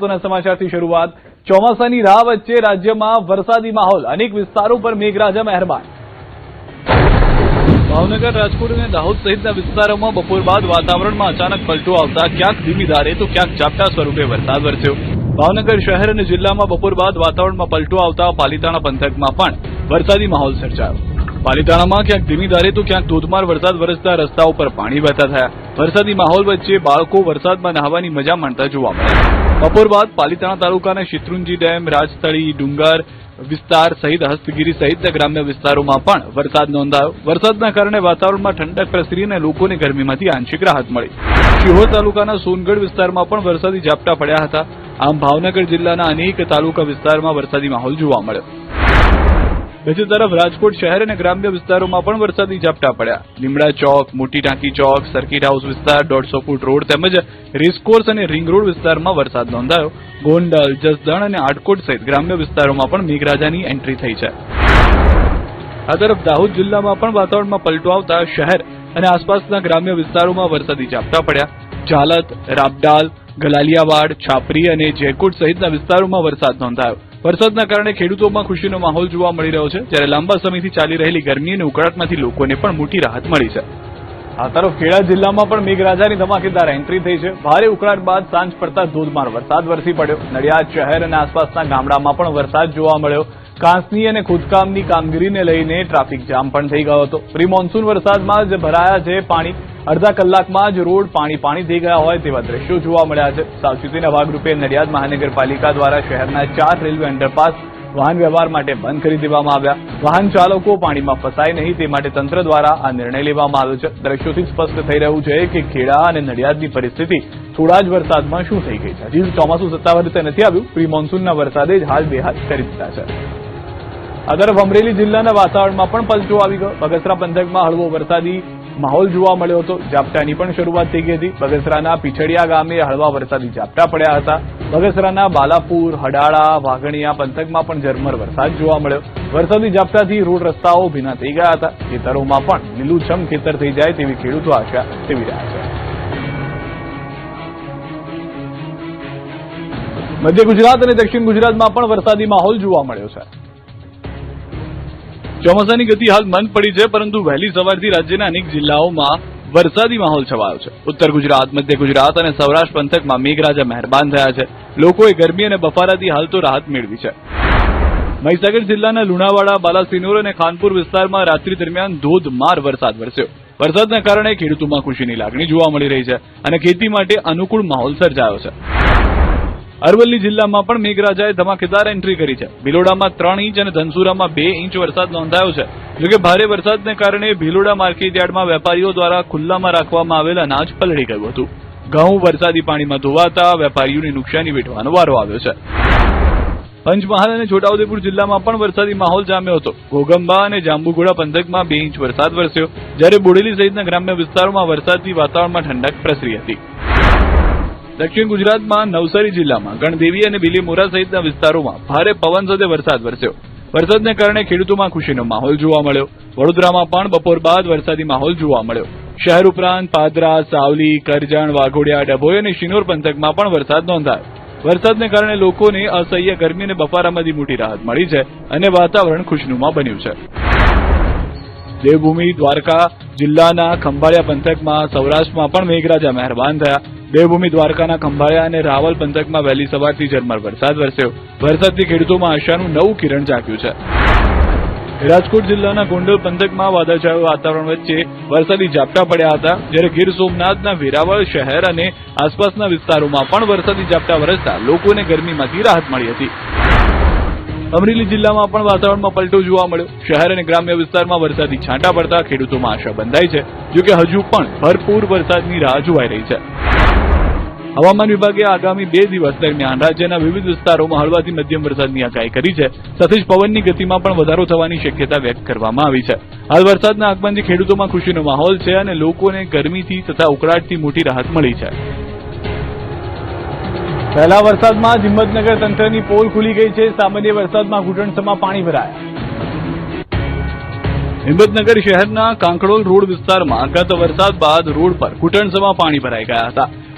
મહત્વના સમાચારથી શરૂઆત। ચોમાસાની રાહ વચ્ચે રાજ્યમાં વરસાદી માહોલ, અનેક વિસ્તારો પર મેઘરાજા મહેરબાન। ભાવનગર, રાજકોટ અને દાહોદ સહિતના વિસ્તારોમાં બપોર બાદ વાતાવરણમાં અચાનક પલટો આવતા ક્યાંક ધીમી ધારે તો ક્યાંક ઝાપટા સ્વરૂપે વરસાદ વરસ્યો। ભાવનગર શહેર અને જિલ્લામાં બપોર બાદ વાતાવરણમાં પલટો આવતા પાલીતાણા પંથકમાં પણ વરસાદી માહોલ સર્જાયો। પાલીતાણામાં ક્યાંક ધીમી ધારે તો ક્યાંક ધોધમાર વરસાદ વરસતા રસ્તાઓ પર પાણી વહેતા થયા। વરસાદી માહોલ વચ્ચે બાળકો વરસાદમાં નહાવાની મજા માણતા જોવા મળ્યા। બપોર બાદ પાલીતાણા તાલુકાના શેત્રુંજી ડેમ, રાજસ્થળી, ડુંગર વિસ્તાર સહિત હસ્તગીરી સહિતના ગ્રામ્ય વિસ્તારોમાં પણ વરસાદ નોંધાયો। વરસાદના કારણે વાતાવરણમાં ઠંડક પ્રસરી અને લોકોને ગરમીમાંથી આંશિક રાહત મળી। શિહોર તાલુકાના સોનગઢ વિસ્તારમાં પણ વરસાદી ઝાપટા પડ્યા હતા। આમ ભાવનગર જિલ્લાના અનેક તાલુકા વિસ્તારમાં વરસાદી માહોલ જોવા મળ્યો। બીજી તરફ રાજકોટ શહેર અને ગ્રામ્ય વિસ્તારોમાં પણ વરસાદી ઝાપટા પડ્યા। લીમડા ચોક, મોટી ટાંકી ચોક, સર્કિટ હાઉસ વિસ્તાર, 150 ફૂટ રોડ તેમજ રેસકોર્સ અને રિંગ રોડ વિસ્તારમાં વરસાદ નોંધાયો। ગોંડલ, જસદણ અને આટકોટ સહિત ગ્રામ્ય વિસ્તારોમાં પણ મેઘરાજાની એન્ટ્રી થઈ છે। આ તરફ દાહોદ જિલ્લામાં પણ વાતાવરણમાં પલટો આવતા શહેર અને આસપાસના ગ્રામ્ય વિસ્તારોમાં વરસાદી ઝાપટા પડ્યા। ઝાલત, રાબડાલ, ગલાલિયાવાડ, છાપરી અને જેકોટ સહિતના વિસ્તારોમાં વરસાદ નોંધાયો। વરસાદના કારણે ખેડૂતોમાં ખુશીનો માહોલ જોવા મળી રહ્યો છે, જ્યારે લાંબા સમયથી ચાલી રહેલી ગરમી અને ઉકળાટમાંથી લોકોને પણ મોટી રાહત મળી છે। આ તરફ ખેડા જિલ્લામાં પણ મેઘરાજાની ધમાકેદાર એન્ટ્રી થઈ છે। ભારે ઉકળાટ બાદ સાંજ પડતા ધોધમાર વરસાદ વરસી પડ્યો। નડિયાદ શહેર અને આસપાસના ગામડામાં પણ વરસાદ જોવા મળ્યો। કાંસની અને ખોદકામની કામગીરીને લઈને ટ્રાફિક જામ પણ થઈ ગયો હતો। પ્રી મોન્સૂન વરસાદમાં જ ભરાયા છે પાણી। અડધા કલાકમાં જ રોડ પાણી થઈ ગયા હોય તેવા દ્રશ્યો જોવા મળ્યા છે। સાવચેતીના ભાગરૂપે નડિયાદ મહાનગરપાલિકા દ્વારા શહેરના 4 રેલવે અંડરપાસ વાહન વ્યવહાર માટે બંધ કરી દેવામાં આવ્યા। વાહન ચાલકો પાણીમાં ફસાય નહીં તે માટે તંત્ર દ્વારા આ નિર્ણય લેવામાં આવ્યો છે। દ્રશ્યોથી સ્પષ્ટ થઈ રહ્યું છે કે ખેડા અને નડિયાદની પરિસ્થિતિ થોડા જ વરસાદમાં શું થઈ ગઈ છે। હજી ચોમાસું સત્તાવાર રીતે નથી આવ્યું, પ્રી મોન્સૂનના વરસાદે જ હાલ બેહાલ કરી દીધા છે। આ તરફ અમરેલી જિલ્લાના વાતાવરણમાં પણ પલટો આવી ગયો। બગસરા પંથકમાં હળવો વરસાદી માહોલ જોવા મળ્યો હતો। ઝાપટાની પણ શરૂઆત થઈ ગઈ હતી। બગસરાના પીછડિયા ગામે હળવા વરસાદી ઝાપટા પડ્યા હતા। બગસરાના બાલાપુર, હડાળા, વાઘણીયા પંથકમાં પણ ઝરમર વરસાદ જોવા મળ્યો। વરસાદી ઝાપટાથી રોડ રસ્તાઓ ભીના થઈ ગયા હતા। ખેતરોમાં પણ લીલુંછમ ખેતર થઈ જાય તેવી ખેડૂતો આશા સેવી રહ્યા છે। મધ્ય ગુજરાત અને દક્ષિણ ગુજરાતમાં પણ વરસાદી માહોલ જોવા મળ્યો છે। ચોમાસાની ગતિ હાલ મંદ પડી છે, પરંતુ વહેલી સવારથી રાજ્યના અનેક જિલ્લાઓમાં વરસાદી માહોલ છવાયો છે। ઉત્તર ગુજરાત, મધ્ય ગુજરાત અને સૌરાષ્ટ્ર પંથકમાં મેઘરાજા મહેરબાન થયા છે। લોકોએ ગરમી અને બફારાથી હાલ તો રાહત મેળવી છે। મહીસાગર જિલ્લાના લુણાવાડા, બાલાસિનોર અને ખાનપુર વિસ્તારમાં રાત્રિ દરમિયાન ધોધમાર વરસાદ વરસ્યો। વરસાદના કારણે ખેડૂતોમાં ખુશીની લાગણી જોવા મળી રહી છે અને ખેતી માટે અનુકૂળ માહોલ સર્જાયો છે। અરવલ્લી જિલ્લામાં પણ મેઘરાજાએ ધમાકેદાર એન્ટ્રી કરી છે। ભિલોડામાં 3 ઇંચ અને ધનસુરામાં 2 ઇંચ વરસાદ નોંધાયો છે। જોકે ભારે વરસાદને કારણે ભિલોડા માર્કેટયાર્ડમાં વેપારીઓ દ્વારા ખુલ્લામાં રાખવામાં આવેલ અનાજ પલળી ગયું હતું। ઘઉં વરસાદી પાણીમાં ધોવાતા વેપારીઓને નુકસાની વેઠવાનો વારો આવ્યો છે। પંચમહાલ અને છોટાઉદેપુર જિલ્લામાં પણ વરસાદી માહોલ જામ્યો હતો। ઘોગંબા અને જાંબુઘોડા પંથકમાં 2 ઇંચ વરસાદ વરસ્યો, જ્યારે બોડેલી સહિતના ગ્રામ્ય વિસ્તારોમાં વરસાદથી વાતાવરણમાં ઠંડક પ્રસરી હતી। દક્ષિણ ગુજરાતમાં નવસારી જિલ્લામાં ગણદેવી અને બિલીમોરા સહિતના વિસ્તારોમાં ભારે પવન સાથે વરસાદ વરસ્યો। વરસાદને કારણે ખેડૂતોમાં ખુશીનો માહોલ જોવા મળ્યો। વડોદરામાં પણ બપોર બાદ વરસાદી માહોલ જોવા મળ્યો। શહેર ઉપરાંત પાદરા, સાવલી, કરજણ, વાઘોડિયા, ડભોઈ અને શિનોર પંથકમાં પણ વરસાદ નોંધાયો। વરસાદને કારણે લોકોને અસહ્ય ગરમી અને બફારામાંથી મોટી રાહત મળી છે અને વાતાવરણ ખુશનુમા બન્યું છે। દેવભૂમિ દ્વારકા જિલ્લાના ખંભાળિયા પંથકમાં સૌરાષ્ટ્રમાં પણ મેઘરાજા મહેરબાન થયા। દેવભૂમિ દ્વારકાના ખંભાળિયા અને રાવલ પંથકમાં વહેલી સવારથી ઝરમર વરસાદ વરસ્યો। વરસાદથી ખેડૂતોમાં આશાનું નવું કિરણ જાગ્યું છે। રાજકોટ જિલ્લાના ગોંડલ પંથકમાં વાદળછાયું વાતાવરણ વચ્ચે વરસાદી ઝાપટા પડ્યા હતા, જ્યારે ગીર સોમનાથના વેરાવળ શહેર અને આસપાસના વિસ્તારોમાં પણ વરસાદી ઝાપટા વરસતા લોકોને ગરમીમાંથી રાહત મળી હતી। અમરેલી જિલ્લામાં પણ વાતાવરણમાં પલટો જોવા મળ્યો। શહેર અને ગ્રામ્ય વિસ્તારમાં વરસાદી છાંટા પડતા ખેડૂતોમાં આશા બંધાઈ છે, જોકે હજુ પણ ભરપૂર વરસાદની રાહ જોવાઈ રહી છે। હવામાન વિભાગે આગામી 2 દિવસ દરમિયાન રાજ્યના વિવિધ વિસ્તારોમાં હળવાથી મધ્યમ વરસાદની આગાહી કરી છે। સાથે જ પવનની ગતિમાં પણ વધારો થવાની શક્યતા વ્યક્ત કરવામાં આવી છે। હાલ વરસાદના આગમનથી ખેડૂતોમાં ખુશીનો માહોલ છે અને લોકોને ગરમીથી તથા ઉકળાટથી મોટી રાહત મળી છે। પહેલા વરસાદમાં જ હિંમતનગર તંત્રની પોલ ખુલી ગઈ છે। સામાન્ય વરસાદમાં ઘૂંટણસમાં પાણી ભરાયા। હિંમતનગર શહેરના કાંકડોલ રોડ વિસ્તારમાં ગત વરસાદ બાદ રોડ પર ઘૂંટણસમાં પાણી ભરાઈ ગયા હતા।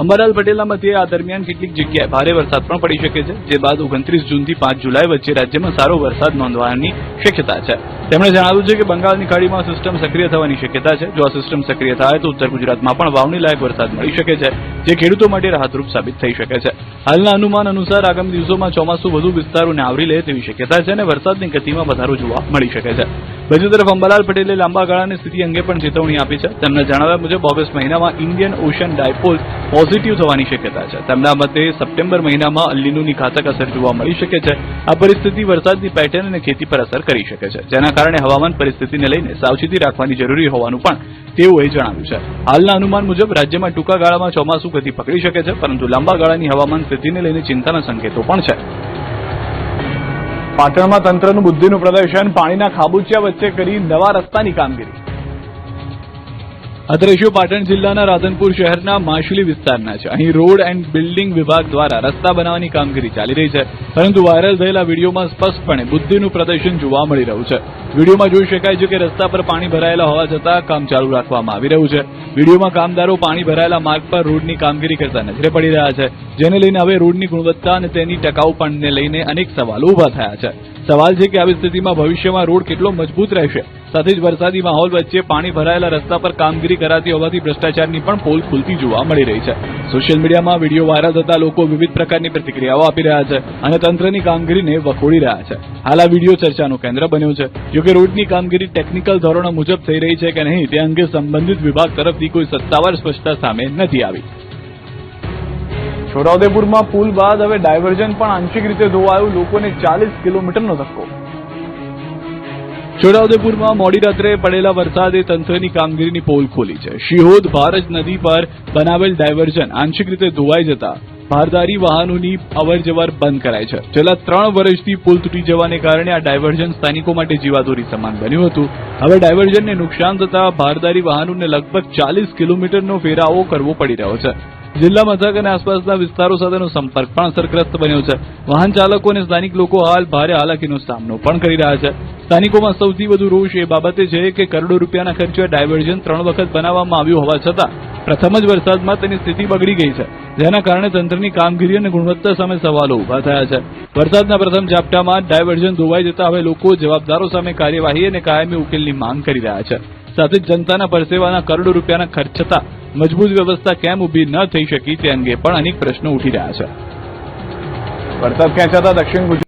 અંબાલાલ પટેલના મતે આ દરમિયાન કેટલીક જગ્યાએ ભારે વરસાદ પણ પડી શકે છે, જે બાદ 29 જૂનથી 5 જુલાઈ વચ્ચે રાજ્યમાં સારો વરસાદ નોંધવાની શક્યતા છે. તેમણે જણાવ્યું છે કે બંગાળની ખાડીમાં સિસ્ટમ સક્રિય થવાની શક્યતા છે. જો આ સિસ્ટમ સક્રિય થાય તો ઉત્તર ગુજરાતમાં પણ વાવણી લાયક વરસાદ મળી શકે છે, જે ખેડૂતો માટે રાહતરૂપ સાબિત થઈ શકે છે. હાલના અનુમાન અનુસાર આગામી દિવસોમાં ચોમાસું વધુ વિસ્તારોને આવરી લે તેવી શક્યતા છે અને વરસાદની ગતિમાં વધારો જોવા મળી શકે છે. બીજી તરફ અંબાલાલ પટેલે લાંબા ગાળાની સ્થિતિ અંગે પણ ચેતવણી આપી છે. તેમના જણાવ્યા મુજબ ઓગસ્ટ મહિનામાં ઇન્ડિયન ઓશન ડાયપોલ પોઝિટિવ થવાની શક્યતા છે. તેમના મતે સપ્ટેમ્બર મહિનામાં અલ્લીનોની ઘાતક અસર જોવા મળી શકે છે. આ પરિસ્થિતિ વરસાદની પેટર્ન અને ખેતી પર અસર કરી શકે છે, જેના કારણે હવામાન પરિસ્થિતિને લઈને સાવચેતી રાખવાની જરૂરી હોવાનું પણ તેઓએ જણાવ્યું છે. હાલના અનુમાન મુજબ રાજ્યમાં ટૂંકા ગાળામાં ચોમાસું ગતિ પકડી શકે છે, પરંતુ લાંબા ગાળાની હવામાન સ્થિતિને લઈને ચિંતાના સંકેતો પણ છે. પાટણમાં તંત્રનું બુદ્ધિનું પ્રદર્શન, પાણીના ખાબોચિયા વચ્ચે કરી નવા રસ્તાની કામગીરી. આ દ્રશ્યો પાટણ જિલ્લાના રાધનપુર શહેરના માછલી વિસ્તારના છે. અહીં રોડ એન્ડ બિલ્ડિંગ વિભાગ દ્વારા રસ્તા બનાવવાની કામગીરી ચાલી રહી છે, પરંતુ વાયરલ થયેલા વિડીયોમાં સ્પષ્ટપણે બુદ્ધિનું પ્રદર્શન જોવા મળી રહ્યું છે. વિડીયોમાં જોઈ શકાય છે કે રસ્તા પર પાણી ભરાયેલા હોવા છતાં કામ ચાલુ રાખવામાં આવી રહ્યું છે. વિડીયોમાં કામદારો પાણી ભરાયેલા માર્ગ પર રોડની કામગીરી કરતા નજરે પડી રહ્યા છે, જેને લઈને હવે રોડની ગુણવત્તા અને તેની ટકાઉપણને લઈને અનેક સવાલો ઉભા થયા છે. સવાલ છે કે આવી સ્થિતિમાં ભવિષ્યમાં રોડ કેટલો મજબૂત રહેશે. સાથે જ વરસાદી માહોલ વચ્ચે પાણી ભરાયેલા રસ્તા પર કામગીરી કરાતી હોવાથી ભ્રષ્ટાચારની પણ પોલ ખુલતી જોવા મળી રહી છે. સોશિયલ મીડિયામાં વિડીયો વાયરલ થતા લોકો વિવિધ પ્રકારની પ્રતિક્રિયાઓ આપી રહ્યા છે અને તંત્રની કામગીરીને વખોડી રહ્યા છે. હાલ આ વિડીયો ચર્ચાનું કેન્દ્ર બન્યો છે. જોકે રોડની કામગીરી ટેકનિકલ ધોરણો મુજબ થઈ રહી છે કે નહીં તે અંગે સંબંધિત વિભાગ તરફથી કોઈ સત્તાવાર સ્પષ્ટતા સામે નથી આવી. છોટાઉદેપુરમાં પુલ બાદ હવે ડાયવર્ઝન પણ આંશિક રીતે ધોવાયું, લોકોને 40 કિલોમીટરનો ધક્કો. છોટાઉદેપુરમાં મોડી રાત્રે પડેલા વરસાદે તંત્રની કામગીરીની પોલ ખોલી છે. શિહોદ ભારજ નદી પર બનાવેલ ડાયવર્ઝન આંશિક રીતે ધોવાઈ જતા ભારદારી વાહનોની અવરજવર બંધ કરાઈ છે. છેલ્લા 3 વર્ષથી પુલ તૂટી જવાને કારણે આ ડાયવર્ઝન સ્થાનિકો માટે જીવાદોરી સમાન બન્યું હતું. હવે ડાયવર્ઝનને નુકસાન થતા ભારદારી વાહનોને લગભગ 40 કિલોમીટરનો ફેરાવો કરવો પડી રહ્યો છે. જિલ્લા મથક અને આસપાસના વિસ્તારો સાથેનો સંપર્ક પણ અસરગ્રસ્ત બન્યો છે. વાહન ચાલકો અને સ્થાનિક લોકો હાલ ભારે હાલાકીનો સામનો પણ કરી રહ્યા છે. સ્થાનિકોમાં સૌથી વધુ રોષ એ બાબતે છે કે કરોડો રૂપિયાના ખર્ચે ડાયવર્ઝન 3 વખત બનાવવામાં આવ્યું હોવા છતાં પ્રથમ જ વરસાદમાં તેની સ્થિતિ બગડી ગઈ છે, જેના કારણે તંત્રની કામગીરી અને ગુણવત્તા સામે સવાલો ઉભા થયા છે. વરસાદના પ્રથમ ઝાપટામાં ડાયવર્ઝન ધોવાઈ જતા હવે લોકો જવાબદારો સામે કાર્યવાહી અને કાયમી ઉકેલની માંગ કરી રહ્યા છે. સાથે જ જનતાના પરસેવાના કરોડો રૂપિયાના ખર્ચ છતાં મજબૂત વ્યવસ્થા કેમ ઊભી ન થઈ શકી તે અંગે પણ અનેક પ્રશ્નો ઉઠી રહ્યા છે. વરસાદ ખેંચાતા દક્ષિણ